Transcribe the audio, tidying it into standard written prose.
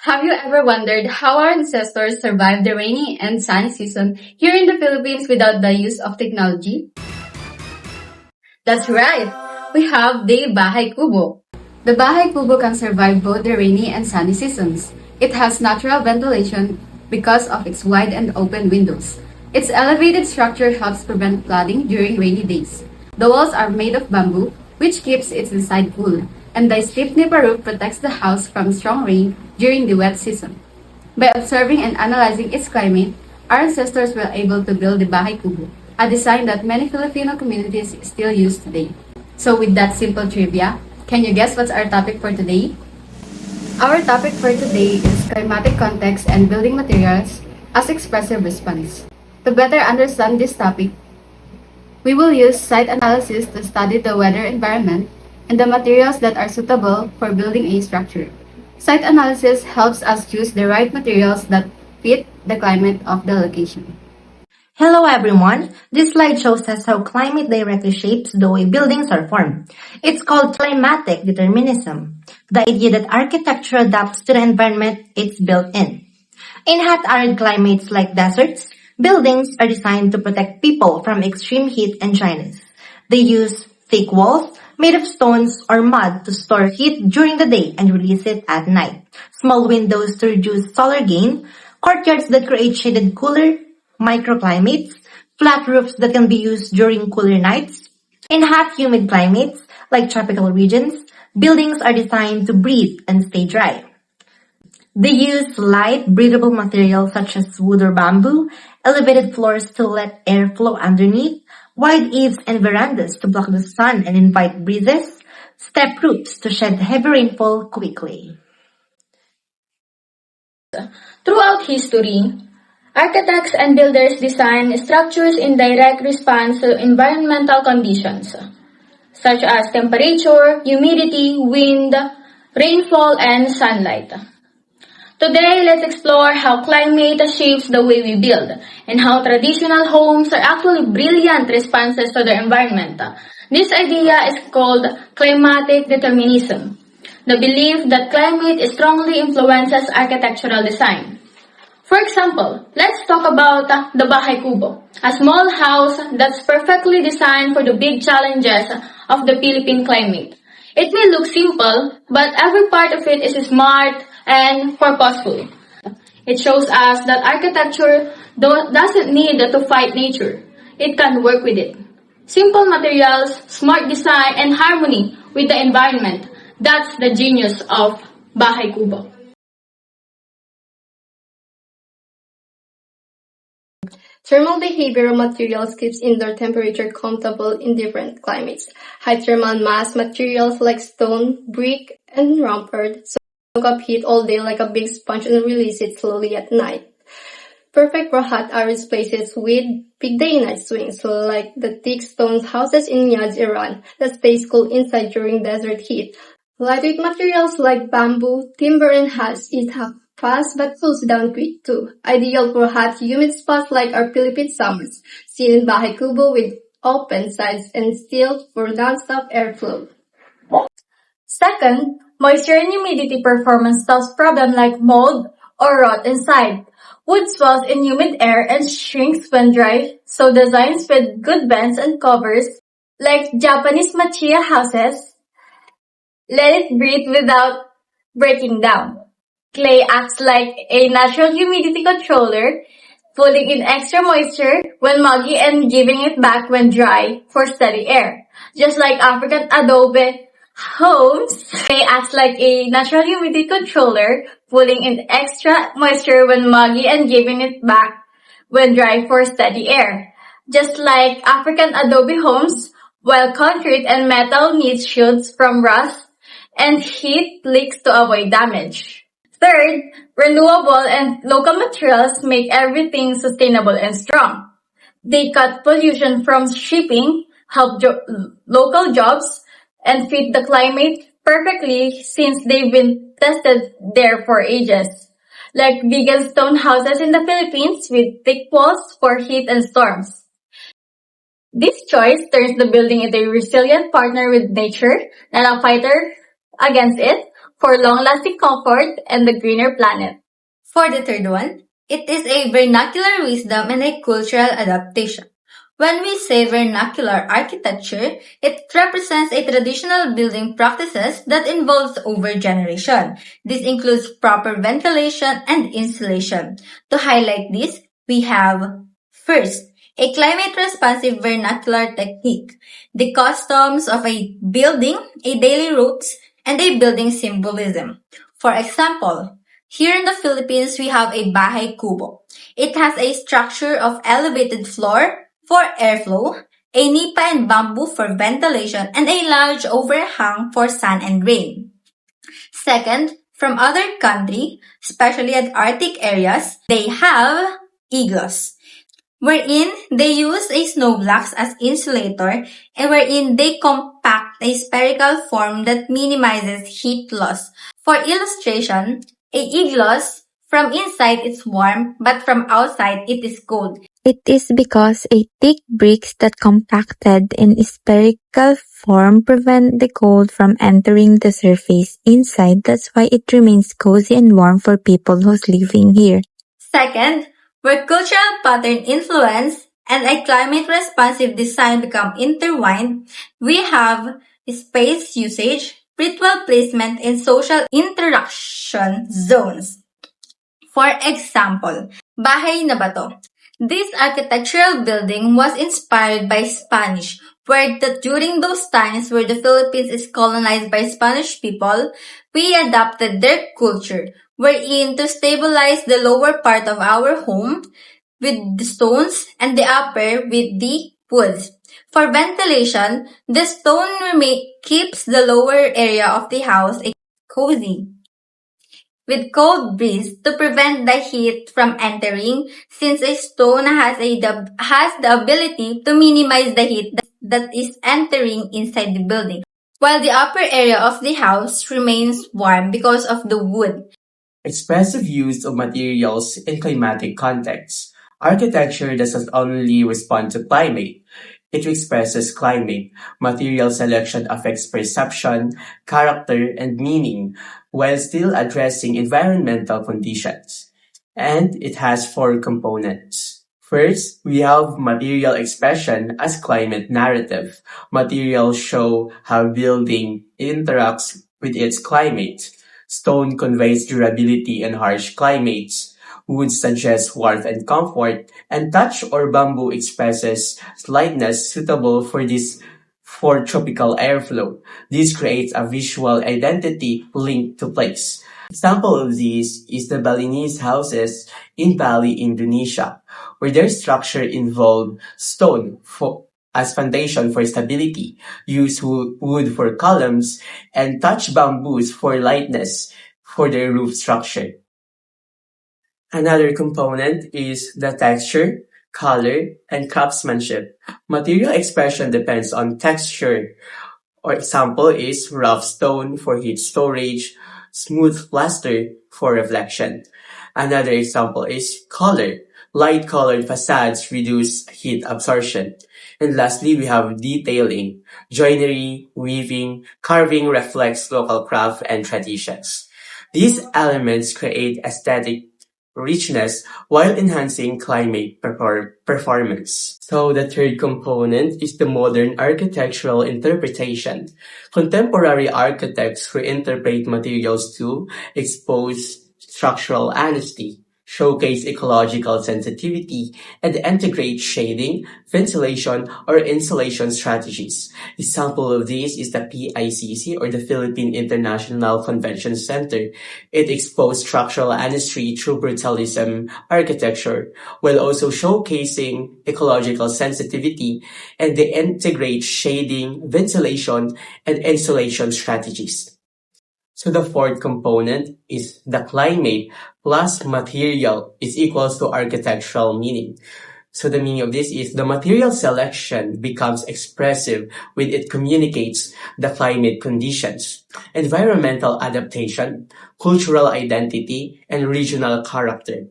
Have you ever wondered how our ancestors survived the rainy and sunny season here in the Philippines without the use of technology? That's right! We have the Bahay Kubo. The Bahay Kubo can survive both the rainy and sunny seasons. It has natural ventilation because of its wide and open windows. Its elevated structure helps prevent flooding during rainy days. The walls are made of bamboo, which keeps it inside cool, and the steep nipa roof protects the house from strong rain during the wet season. By observing and analyzing its climate, our ancestors were able to build the Bahay Kubo, a design that many Filipino communities still use today. So with that simple trivia, can you guess what's our topic for today? Our topic for today is climatic context and building materials as expressive response. To better understand this topic, we will use site analysis to study the weather environment and the materials that are suitable for building a structure. Site analysis helps us choose the right materials that fit the climate of the location. Hello everyone! This slide shows us how climate directly shapes the way buildings are formed. It's called climatic determinism, the idea that architecture adapts to the environment it's built in. In hot arid climates like deserts, buildings are designed to protect people from extreme heat and dryness. They use thick walls made of stones or mud to store heat during the day and release it at night. Small windows to reduce solar gain, courtyards that create shaded cooler microclimates, flat roofs that can be used during cooler nights. In hot, humid climates, like tropical regions, buildings are designed to breathe and stay dry. They use light, breathable materials such as wood or bamboo, elevated floors to let air flow underneath, wide eaves and verandas to block the sun and invite breezes, step roofs to shed heavy rainfall quickly. Throughout history, architects and builders design structures in direct response to environmental conditions, such as temperature, humidity, wind, rainfall, and sunlight. Today, let's explore how climate shapes the way we build and how traditional homes are actually brilliant responses to the environment. This idea is called climatic determinism, the belief that climate strongly influences architectural design. For example, let's talk about the Bahay Kubo, a small house that's perfectly designed for the big challenges of the Philippine climate. It may look simple, but every part of it is smart and purposeful. It shows us that architecture doesn't need to fight nature. It can work with it. Simple materials, smart design, and harmony with the environment. That's the genius of Bahay Kubo. Thermal behavior of materials keeps indoor temperature comfortable in different climates. High thermal mass materials like stone, brick, and rampart soak up heat all day like a big sponge and release it slowly at night. Perfect for hot arid places with big day and night swings, like the thick stone houses in Niaz, Iran, that stays cool inside during desert heat. Lightweight materials like bamboo, timber, and husk eat up fast but cools down quick too. Ideal for hot, humid spots like our Philippine summers, seen in Bahay Kubo with open sides and steel for non-stop airflow. Second, moisture and humidity performance solves problems like mold or rot inside. Wood swells in humid air and shrinks when dry, so designs with good vents and covers, like Japanese machiya houses, let it breathe without breaking down. Clay acts like a natural humidity controller, pulling in extra moisture when muggy and giving it back when dry for steady air. Just like African adobe homes, clay acts like a natural humidity controller, pulling in extra moisture when muggy and giving it back when dry for steady air. Just like African adobe homes, while concrete and metal needs shields from rust and heat leaks to avoid damage. Third, renewable and local materials make everything sustainable and strong. They cut pollution from shipping, help local jobs, and fit the climate perfectly since they've been tested there for ages. Like vegan stone houses in the Philippines with thick walls for heat and storms. This choice turns the building into a resilient partner with nature, not a fighter against it. for long-lasting comfort and the greener planet. For the third one, it is a vernacular wisdom and a cultural adaptation. When we say vernacular architecture, it represents a traditional building practices that involves over generation. This includes proper ventilation and insulation. To highlight this, we have first, a climate-responsive vernacular technique, the customs of a building, a daily routes, and a building symbolism. For example, here in the Philippines, we have a bahay kubo. It has a structure of elevated floor for airflow, a nipa and bamboo for ventilation, and a large overhang for sun and rain. Second, from other country, especially at Arctic areas, they have igloos, wherein they use a snow blocks as insulator and wherein they compact a spherical form that minimizes heat loss. For illustration, a igloo from inside is warm but from outside it is cold. It is because a thick bricks that compacted in spherical form prevent the cold from entering the surface inside. That's why it remains cozy and warm for people who's living here. Second, where cultural pattern influence and a climate-responsive design become intertwined, we have space usage, ritual placement, and social interaction zones. For example, Bahay na Bato. This architectural building was inspired by Spanish, where that during those times where the Philippines is colonized by Spanish people, we adopted their culture, wherein to stabilize the lower part of our home with the stones and the upper with the woods. For ventilation, the stone keeps the lower area of the house cozy with cold breeze to prevent the heat from entering, since a stone has the ability to minimize the heat that is entering inside the building, while the upper area of the house remains warm because of the wood. Expressive use of materials in climatic contexts. Architecture does not only respond to climate, it expresses climate. Material selection affects perception, character, and meaning, while still addressing environmental conditions. And it has four components. First, we have material expression as climate narrative. Materials show how building interacts with its climate. Stone conveys durability in harsh climates. Wood suggests warmth and comfort, and thatch or bamboo expresses lightness suitable for tropical airflow. This creates a visual identity linked to place. Example of this is the Balinese houses in Bali, Indonesia, where their structure involved stone as foundation for stability, use wood for columns, and touch bamboos for lightness for their roof structure. Another component is the texture, color, and craftsmanship. Material expression depends on texture. Or example is rough stone for heat storage, smooth plaster for reflection. Another example is color. Light colored facades reduce heat absorption. And lastly, we have detailing. Joinery, weaving, carving reflects local craft and traditions. These elements create aesthetic richness while enhancing climate performance. So the third component is the modern architectural interpretation. Contemporary architects reinterpret materials to expose structural honesty, showcase ecological sensitivity, and integrate shading, ventilation, or insulation strategies. Example of this is the PICC or the Philippine International Convention Center. It exposed structural honesty through brutalism architecture, while also showcasing ecological sensitivity, and they integrate shading, ventilation, and insulation strategies. So the fourth component is the climate plus material is equals to architectural meaning. So the meaning of this is the material selection becomes expressive when it communicates the climate conditions, environmental adaptation, cultural identity, and regional character.